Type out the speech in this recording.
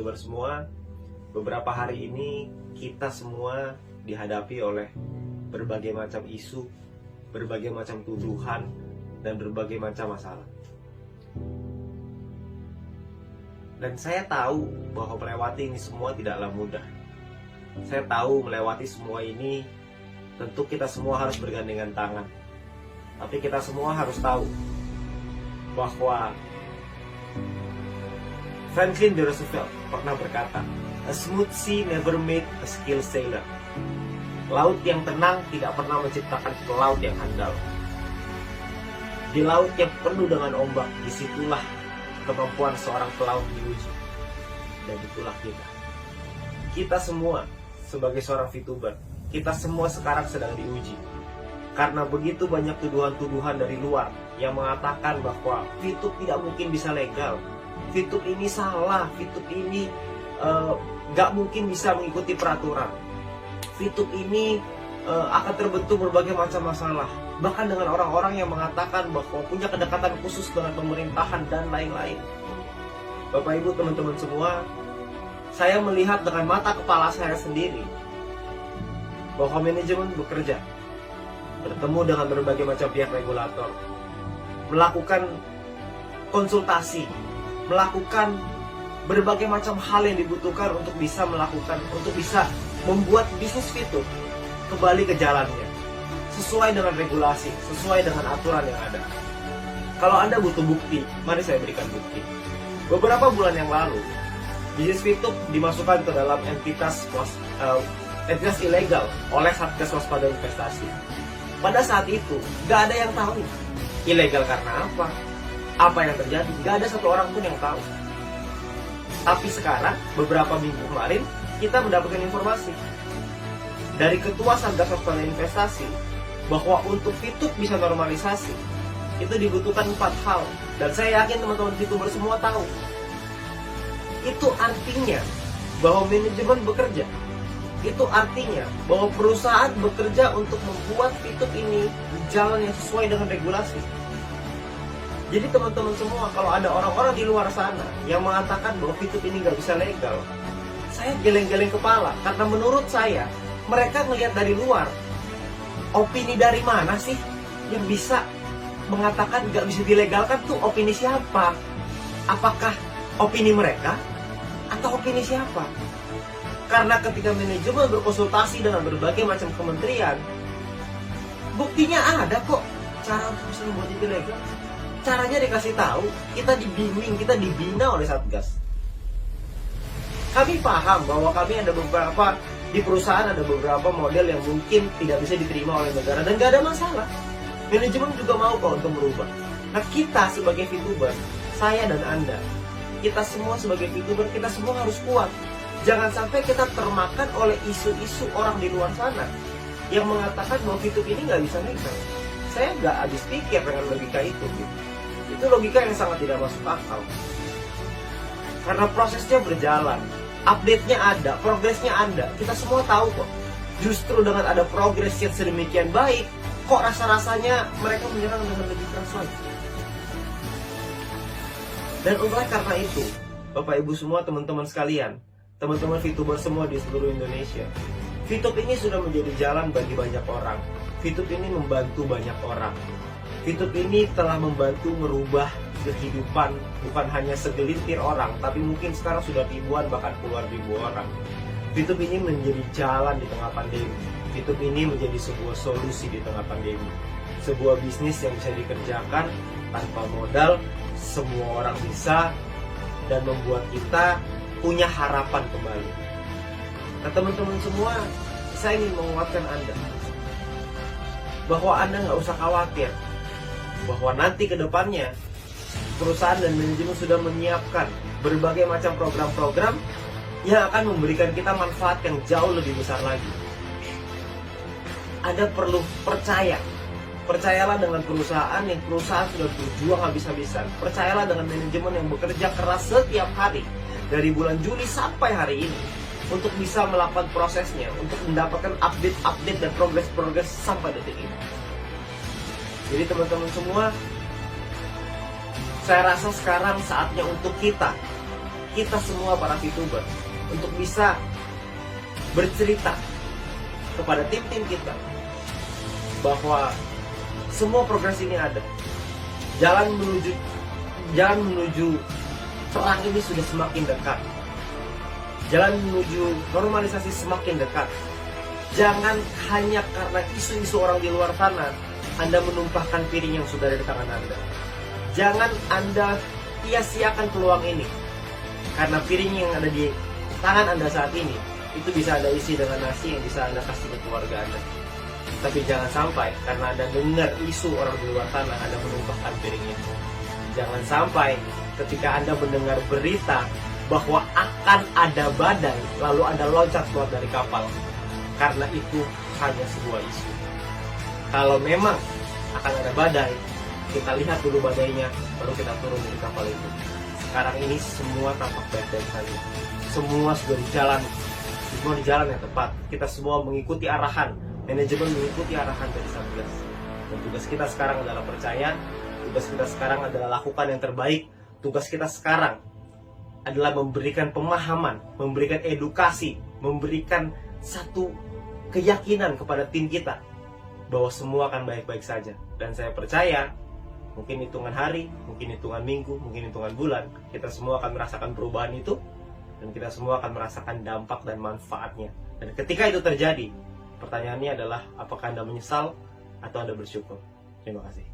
VTuber semua, beberapa hari ini kita semua dihadapi oleh berbagai macam isu, berbagai macam tuduhan, dan berbagai macam masalah. Dan saya tahu bahwa melewati ini semua tidaklah mudah. Saya tahu melewati semua ini tentu kita semua harus bergandengan tangan. Tapi kita semua harus tahu bahwa Franklin D. Roosevelt pernah berkata, "A smooth sea never made a skilled sailor." Laut yang tenang tidak pernah menciptakan pelaut yang handal. Di laut yang penuh dengan ombak, disitulah kemampuan seorang pelaut diuji. Dan itulah kita. Kita semua sebagai seorang VTuber, kita semua sekarang sedang diuji. Karena begitu banyak tuduhan-tuduhan dari luar yang mengatakan bahwa VTube tidak mungkin bisa legal. VTube ini salah, VTube ini gak mungkin bisa mengikuti peraturan. VTube ini akan terbentuk berbagai macam masalah. Bahkan dengan orang-orang yang mengatakan bahwa punya kedekatan khusus dengan pemerintahan dan lain-lain. Bapak Ibu teman-teman semua, saya melihat dengan mata kepala saya sendiri bahwa manajemen bekerja, bertemu dengan berbagai macam pihak regulator, melakukan konsultasi, melakukan berbagai macam hal yang dibutuhkan untuk bisa membuat bisnis VTube kembali ke jalannya, sesuai dengan regulasi, sesuai dengan aturan yang ada. Kalau Anda butuh bukti, mari saya berikan bukti. Beberapa bulan yang lalu, bisnis VTube dimasukkan ke dalam entitas ilegal oleh Satgas Waspada Investasi. Pada saat itu, gak ada yang tahu ilegal karena apa yang terjadi, gak ada satu orang pun yang tahu. Tapi sekarang, beberapa minggu kemarin, kita mendapatkan informasi dari Ketua Satgas Waspada Investasi bahwa untuk VTube bisa normalisasi, itu dibutuhkan 4 hal. Dan saya yakin teman-teman VTuber semua tahu. Itu artinya bahwa manajemen bekerja. Itu artinya bahwa perusahaan bekerja untuk membuat VTube ini jalan yang sesuai dengan regulasi. Jadi teman-teman semua, kalau ada orang-orang di luar sana yang mengatakan bahwa VTube ini nggak bisa legal, saya geleng-geleng kepala. Karena menurut saya, mereka ngelihat dari luar. Opini dari mana sih yang bisa mengatakan nggak bisa dilegalkan? Tuh opini siapa? Apakah opini mereka atau opini siapa? Karena ketika manajemen berkonsultasi dengan berbagai macam kementerian, buktinya ada kok cara untuk bisa membuat itu legal. Caranya dikasih tahu, kita dibimbing, kita dibina oleh Satgas. Kami paham bahwa kami ada beberapa di perusahaan, ada beberapa model yang mungkin tidak bisa diterima oleh negara dan gak ada masalah. Manajemen juga mau kok untuk merubah. Nah, kita sebagai VTuber, saya dan Anda, kita semua sebagai VTuber, kita semua harus kuat. Jangan sampai kita termakan oleh isu-isu orang di luar sana yang mengatakan bahwa VTube ini nggak bisa legal. Saya nggak habis pikir dengan logika itu. Itu logika yang sangat tidak masuk akal. Karena prosesnya berjalan, update-nya ada, progresnya ada. Kita semua tahu kok. Justru dengan ada progres yang sedemikian baik, kok rasa-rasanya mereka menyerang dengan lebih keras lagi. Dan oleh karena itu, Bapak Ibu semua, teman-teman sekalian, teman-teman VTuber semua di seluruh Indonesia, VTube ini sudah menjadi jalan bagi banyak orang. VTube ini membantu banyak orang. VTube ini telah membantu merubah kehidupan bukan hanya segelintir orang, tapi mungkin sekarang sudah ribuan bahkan puluhan ribu orang. VTube ini menjadi jalan di tengah pandemi. VTube ini menjadi sebuah solusi di tengah pandemi. Sebuah bisnis yang bisa dikerjakan tanpa modal, semua orang bisa, dan membuat kita punya harapan kembali. Nah teman-teman semua, saya ingin menguatkan Anda bahwa Anda nggak usah khawatir bahwa nanti ke depannya perusahaan dan manajemen sudah menyiapkan berbagai macam program-program yang akan memberikan kita manfaat yang jauh lebih besar lagi. Anda perlu percaya. Percayalah dengan perusahaan yang sudah berjuang habis-habisan. Percayalah dengan manajemen yang bekerja keras setiap hari dari bulan Juli sampai hari ini untuk bisa melakukan prosesnya, untuk mendapatkan update-update dan progres-progres sampai detik ini. Jadi teman-teman semua, saya rasa sekarang saatnya untuk kita kita semua para VTuber untuk bisa bercerita kepada tim-tim kita bahwa semua progres ini ada. Jalan menuju terang ini sudah semakin dekat. Jalan menuju normalisasi semakin dekat. Jangan hanya karena isu-isu orang di luar sana Anda menumpahkan piring yang sudah ada di tangan Anda. Jangan Anda sia-siakan peluang ini, karena piring yang ada di tangan Anda saat ini itu bisa Anda isi dengan nasi yang bisa Anda kasih ke keluarga Anda. Tapi jangan sampai karena Anda dengar isu orang di luar sana Anda menumpahkan piring itu. Jangan sampai ketika Anda mendengar berita bahwa akan ada badai lalu Anda loncat keluar dari kapal, karena itu hanya sebuah isu. Kalau memang akan ada badai, kita lihat dulu badainya, baru kita turun dari kapal itu. Sekarang ini semua tampak baik-baik saja. Semua sudah di jalan yang tepat. Kita semua mengikuti arahan, manajemen mengikuti arahan dari Satgas. Dan tugas kita sekarang adalah percaya, tugas kita sekarang adalah lakukan yang terbaik, tugas kita sekarang adalah memberikan pemahaman, memberikan edukasi, memberikan satu keyakinan kepada tim kita bahwa semua akan baik-baik saja. Dan saya percaya mungkin hitungan hari, mungkin hitungan minggu, mungkin hitungan bulan, kita semua akan merasakan perubahan itu, dan kita semua akan merasakan dampak dan manfaatnya. Dan ketika itu terjadi, pertanyaannya adalah apakah Anda menyesal atau Anda bersyukur? Terima kasih.